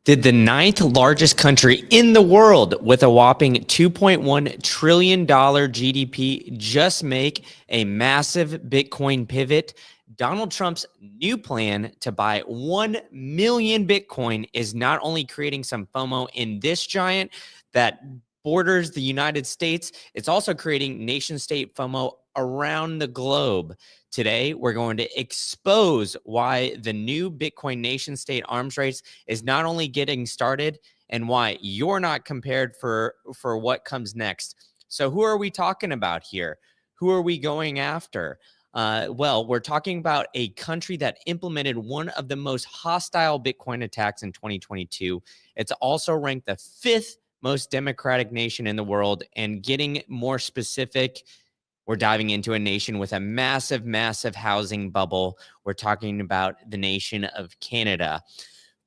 Did the ninth largest country in the world with a whopping $2.1 trillion GDP just make a massive Bitcoin pivot? Donald Trump's new plan to buy 1 million Bitcoin is not only creating some FOMO in this giant that borders the United States, it's also creating nation state FOMO around the globe. Today, we're going to expose why the new Bitcoin nation state arms race is not only getting started and why you're not prepared for what comes next. So who are we talking about here? Who are we going after? Well, we're talking about a country that implemented one of the most hostile Bitcoin attacks in 2022. It's also ranked the 5th most democratic nation in the world. And getting more specific, we're diving into a nation with a massive, massive housing bubble. We're talking about the nation of Canada.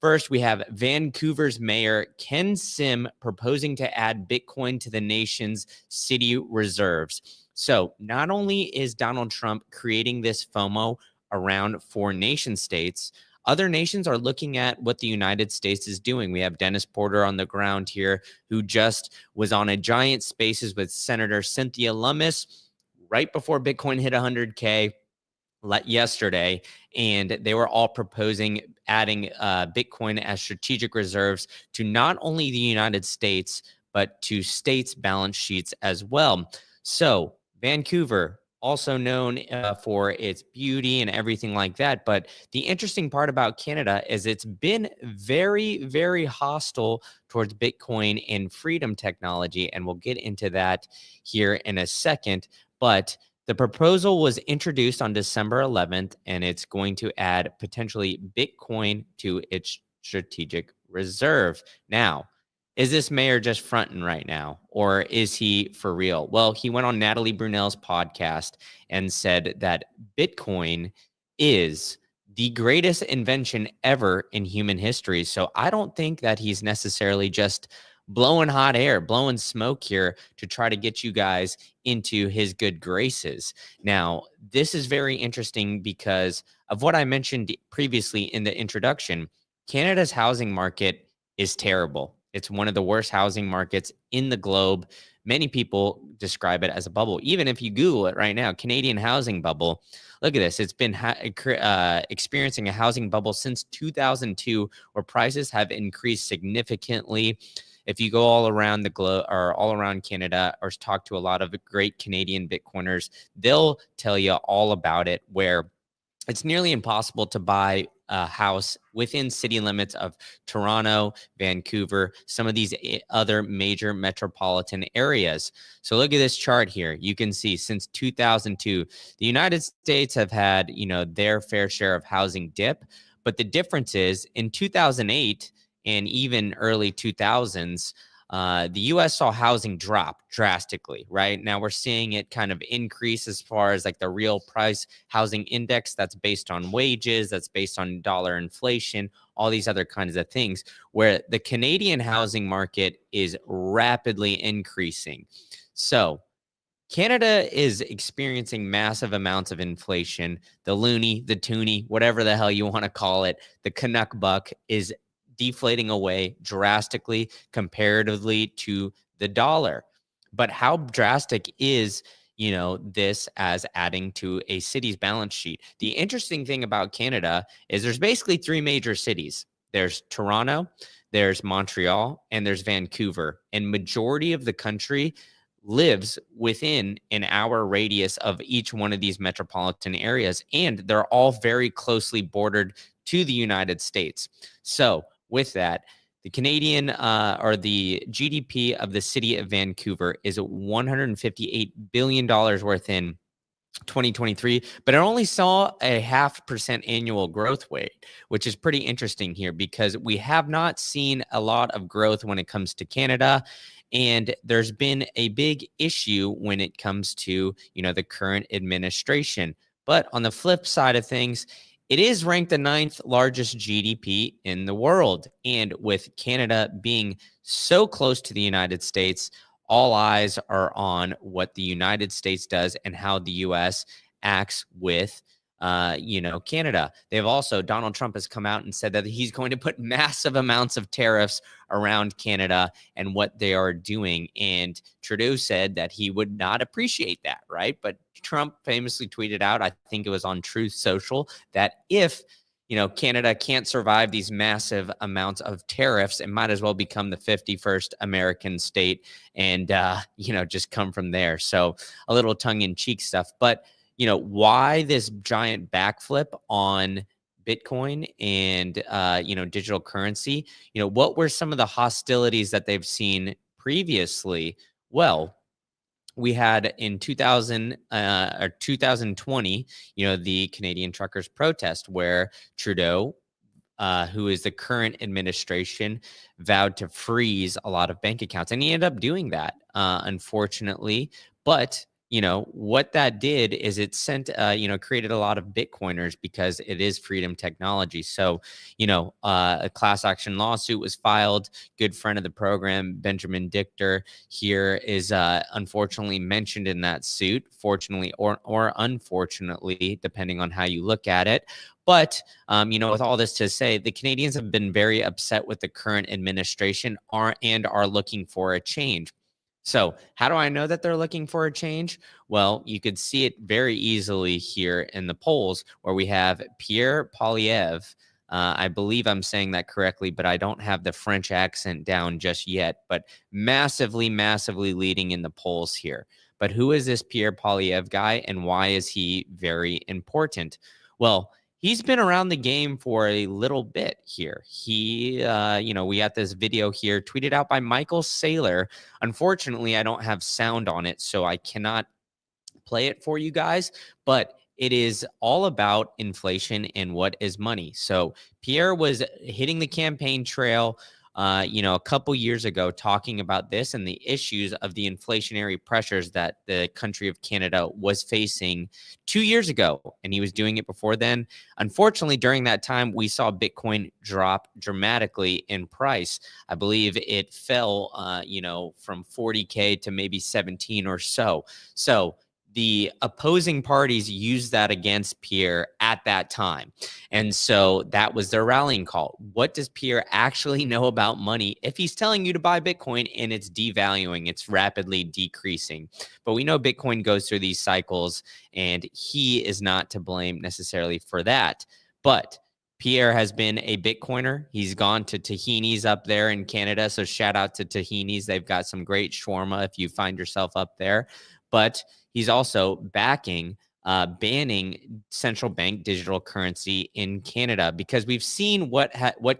First, we have Vancouver's mayor, Ken Sim, proposing to add Bitcoin to the nation's city reserves. So not only is Donald Trump creating this FOMO around 4 nation states, other nations are looking at what the United States is doing. We have Dennis Porter on the ground here, who just was on a giant spaces with Senator Cynthia Lummis right before Bitcoin hit 100K yesterday, and they were all proposing adding Bitcoin as strategic reserves to not only the United States, but to states' balance sheets as well. So Vancouver, also known for its beauty and everything like that. But the interesting part about Canada is it's been very, very hostile towards Bitcoin and freedom technology. And we'll get into that here in a second. But the proposal was introduced on December 11th, and it's going to add potentially Bitcoin to its strategic reserve. Now, is this mayor just fronting right now, or is he for real? Well, he went on Natalie Brunell's podcast and said that Bitcoin is the greatest invention ever in human history. So I don't think that he's necessarily just blowing hot air, blowing smoke here to try to get you guys into his good graces. Now, this is very interesting because of what I mentioned previously in the introduction. Canada's housing market is terrible. It's one of the worst housing markets in the globe. Many people describe it as a bubble. Even if you Google it right now, Canadian housing bubble, look at this. It's been experiencing a housing bubble since 2002, where prices have increased significantly. If you go all around the globe or all around Canada or talk to a lot of great Canadian Bitcoiners, they'll tell you all about it, where it's nearly impossible to buy a house within city limits of Toronto, Vancouver, some of these other major metropolitan areas. So look at this chart here. You can see since 2002, the United States have had, their fair share of housing dip. But the difference is in 2008 and even early 2000s, the U.S. saw housing drop drastically, right? Now we're seeing it kind of increase as far as like the real price housing index that's based on wages, that's based on dollar inflation, all these other kinds of things, where the Canadian housing market is rapidly increasing. So Canada is experiencing massive amounts of inflation. The loonie, the toonie, whatever the hell you want to call it, the Canuck buck is deflating away drastically comparatively to the dollar. But how drastic is, this as adding to a city's balance sheet? The interesting thing about Canada is there's basically 3 major cities. There's Toronto, there's Montreal, and there's Vancouver. And majority of the country lives within an hour radius of each one of these metropolitan areas, and they're all very closely bordered to the United States. So with that, the Canadian or the GDP of the city of Vancouver is $158 billion worth in 2023, but it only saw a 0.5% annual growth rate, which is pretty interesting here because we have not seen a lot of growth when it comes to Canada. And there's been a big issue when it comes to, the current administration. But on the flip side of things, it is ranked the 9th largest GDP in the world. And with Canada being so close to the United States, all eyes are on what the United States does and how the U.S. acts with Canada. Donald Trump has come out and said that he's going to put massive amounts of tariffs around Canada and what they are doing. And Trudeau said that he would not appreciate that, right? But Trump famously tweeted out, I think it was on Truth Social, that if Canada can't survive these massive amounts of tariffs, it might as well become the 51st American state and, just come from there. So a little tongue in cheek stuff. But, why this giant backflip on Bitcoin and, digital currency? What were some of the hostilities that they've seen previously? Well, we had in 2020, the Canadian truckers protest where Trudeau, who is the current administration, vowed to freeze a lot of bank accounts. And he ended up doing that, unfortunately. But what that did is it sent, created a lot of Bitcoiners because it is freedom technology. So, a class action lawsuit was filed. Good friend of the program, Benjamin Dichter, here is unfortunately mentioned in that suit, fortunately or unfortunately, depending on how you look at it. But, with all this to say, the Canadians have been very upset with the current administration and are looking for a change. So how do I know that they're looking for a change? Well, you could see it very easily here in the polls where we have Pierre Poilievre. I believe I'm saying that correctly, but I don't have the French accent down just yet, but massively, massively leading in the polls here. But who is this Pierre Poilievre guy and why is he very important? Well, he's been around the game for a little bit here. He, we got this video here tweeted out by Michael Saylor. Unfortunately, I don't have sound on it, so I cannot play it for you guys, but it is all about inflation and what is money. So Pierre was hitting the campaign trail a couple years ago talking about this and the issues of the inflationary pressures that the country of Canada was facing 2 years ago. And he was doing it before then. Unfortunately, during that time, we saw Bitcoin drop dramatically in price. I believe it fell, from 40K to maybe 17 or so. So the opposing parties used that against Pierre at that time. And so that was their rallying call. What does Pierre actually know about money if he's telling you to buy Bitcoin and it's devaluing, it's rapidly decreasing? But we know Bitcoin goes through these cycles and he is not to blame necessarily for that. But Pierre has been a Bitcoiner. He's gone to Tahini's up there in Canada. So shout out to Tahini's. They've got some great shawarma if you find yourself up there. But he's also banning central bank digital currency in Canada because we've seen what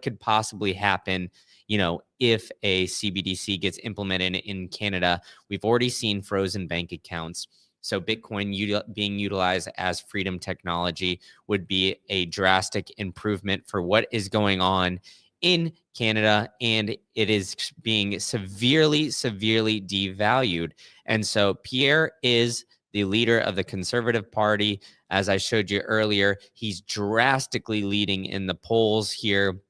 could possibly happen, if a CBDC gets implemented in Canada. We've already seen frozen bank accounts. So Bitcoin being utilized as freedom technology would be a drastic improvement for what is going on in Canada, and it is being severely, severely devalued. And so Pierre is the leader of the Conservative Party. As I showed you earlier, he's drastically leading in the polls here.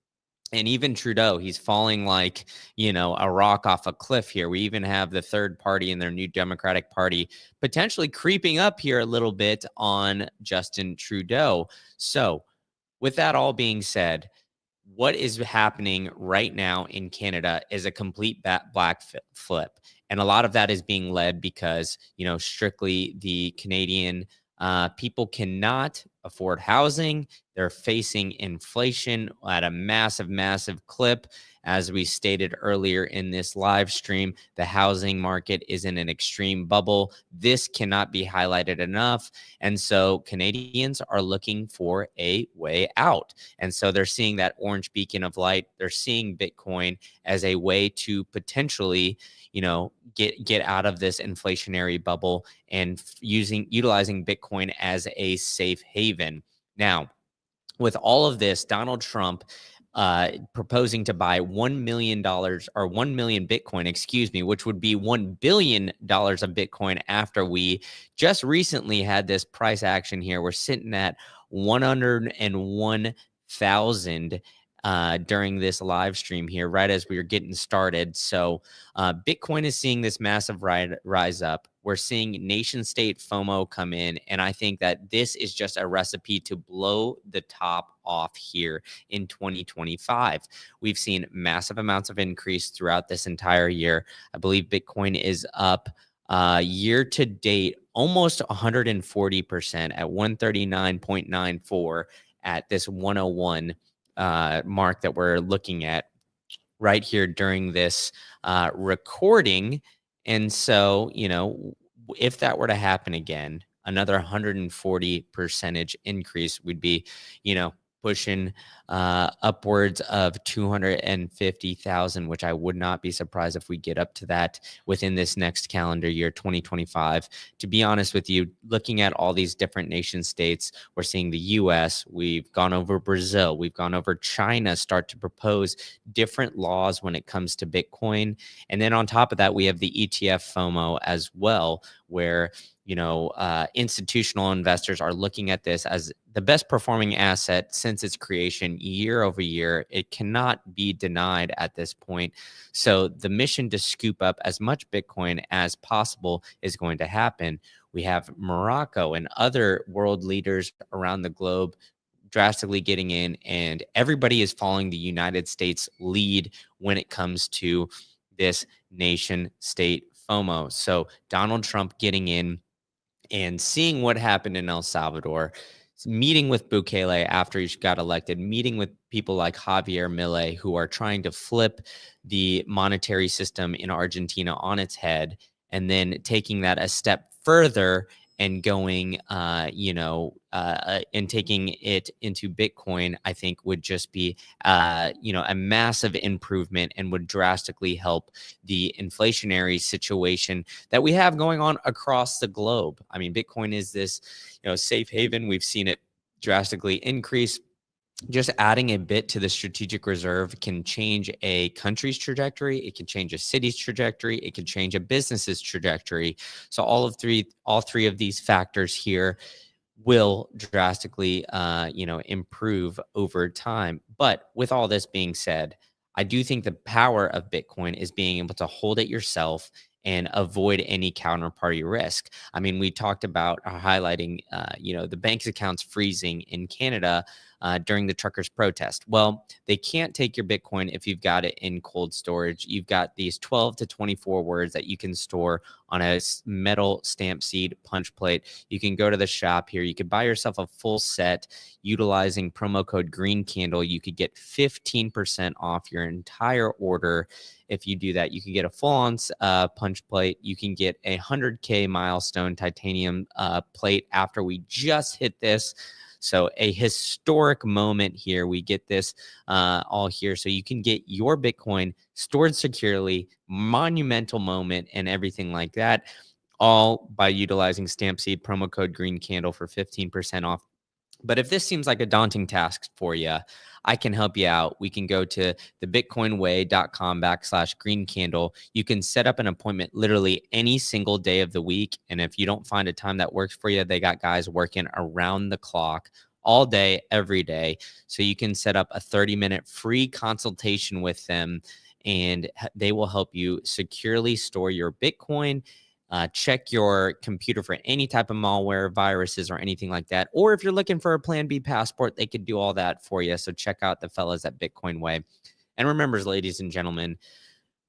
And even Trudeau, he's falling like, a rock off a cliff here. We even have the third party in their new Democratic Party potentially creeping up here a little bit on Justin Trudeau. So with that all being said, what is happening right now in Canada is a complete black flip. And a lot of that is being led because, strictly the Canadian people cannot afford housing. They're facing inflation at a massive, massive clip. As we stated earlier in this live stream, the housing market is in an extreme bubble. This cannot be highlighted enough. And so Canadians are looking for a way out. And so they're seeing that orange beacon of light. They're seeing Bitcoin as a way to potentially, get out of this inflationary bubble and utilizing Bitcoin as a safe haven. Now, with all of this, Donald Trump proposing to buy $1 million or 1 million Bitcoin, which would be $1 billion of Bitcoin after we just recently had this price action here. We're sitting at 101,000 during this live stream here, right as we were getting started. So Bitcoin is seeing this massive rise up. We're seeing nation state FOMO come in. And I think that this is just a recipe to blow the top off here in 2025. We've seen massive amounts of increase throughout this entire year. I believe Bitcoin is up year to date almost 140% at 139.94 at this 101 mark that we're looking at right here during this recording. And so, if that were to happen again, another 140 percentage increase would be, pushing upwards of 250,000, which I would not be surprised if we get up to that within this next calendar year, 2025. To be honest with you, looking at all these different nation states, we're seeing the US, we've gone over Brazil, we've gone over China start to propose different laws when it comes to Bitcoin. And then on top of that, we have the ETF FOMO as well, where institutional investors are looking at this as the best performing asset since its creation year over year. It cannot be denied at this point. So the mission to scoop up as much Bitcoin as possible is going to happen. We have Morocco and other world leaders around the globe drastically getting in, and everybody is following the United States lead when it comes to this nation state FOMO. So Donald Trump getting in and seeing what happened in El Salvador, meeting with Bukele after he got elected, meeting with people like Javier Milei, who are trying to flip the monetary system in Argentina on its head, and then taking that a step further and going, and taking it into Bitcoin, I think would just be, a massive improvement and would drastically help the inflationary situation that we have going on across the globe. I mean, Bitcoin is this, safe haven. We've seen it drastically increase. Just adding a bit to the strategic reserve can change a country's trajectory. It can change a city's trajectory. It can change a business's trajectory. So all three of these factors here will drastically, improve over time. But with all this being said, I do think the power of Bitcoin is being able to hold it yourself and avoid any counterparty risk. I mean, we talked about highlighting, the bank's accounts freezing in Canada during the truckers' protest. Well, they can't take your Bitcoin if you've got it in cold storage. You've got these 12 to 24 words that you can store on a metal stamp seed punch plate. You can go to the shop here. You could buy yourself a full set utilizing promo code Green Candle. You could get 15% off your entire order. If you do that, you can get a full-on punch plate. You can get a 100K milestone titanium plate after we just hit this. So a historic moment here. We get this all here. So you can get your Bitcoin stored securely, monumental moment, and everything like that, all by utilizing Stampseed promo code Green Candle for 15% off. But if this seems like a daunting task for you, I can help you out. We can go to thebitcoinway.com/green candle. You can set up an appointment literally any single day of the week. And if you don't find a time that works for you, they got guys working around the clock all day, every day. So you can set up a 30-minute free consultation with them, and they will help you securely store your Bitcoin. Check your computer for any type of malware, viruses, or anything like that. Or if you're looking for a Plan B passport, they could do all that for you. So check out the fellas at Bitcoin Way. And remember, ladies and gentlemen,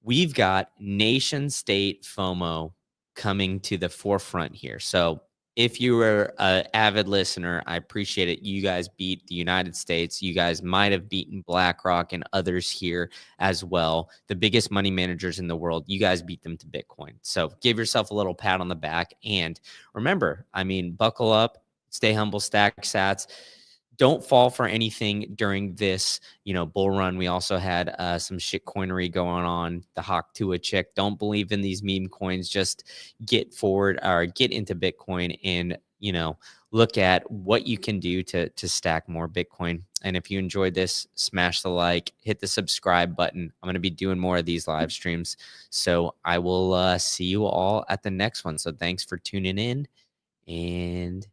we've got nation state FOMO coming to the forefront here. So if you were an avid listener, I appreciate it. You guys beat the United States. You guys might have beaten BlackRock and others here as well. The biggest money managers in the world, you guys beat them to Bitcoin. So give yourself a little pat on the back. And remember, buckle up, stay humble, stack sats. Don't fall for anything during this, bull run. We also had some shit coinery going on. The Hawk to a chick. Don't believe in these meme coins. Just get forward or get into Bitcoin and, look at what you can do to stack more Bitcoin. And if you enjoyed this, smash the like, hit the subscribe button. I'm going to be doing more of these live streams. So I will see you all at the next one. So thanks for tuning in, and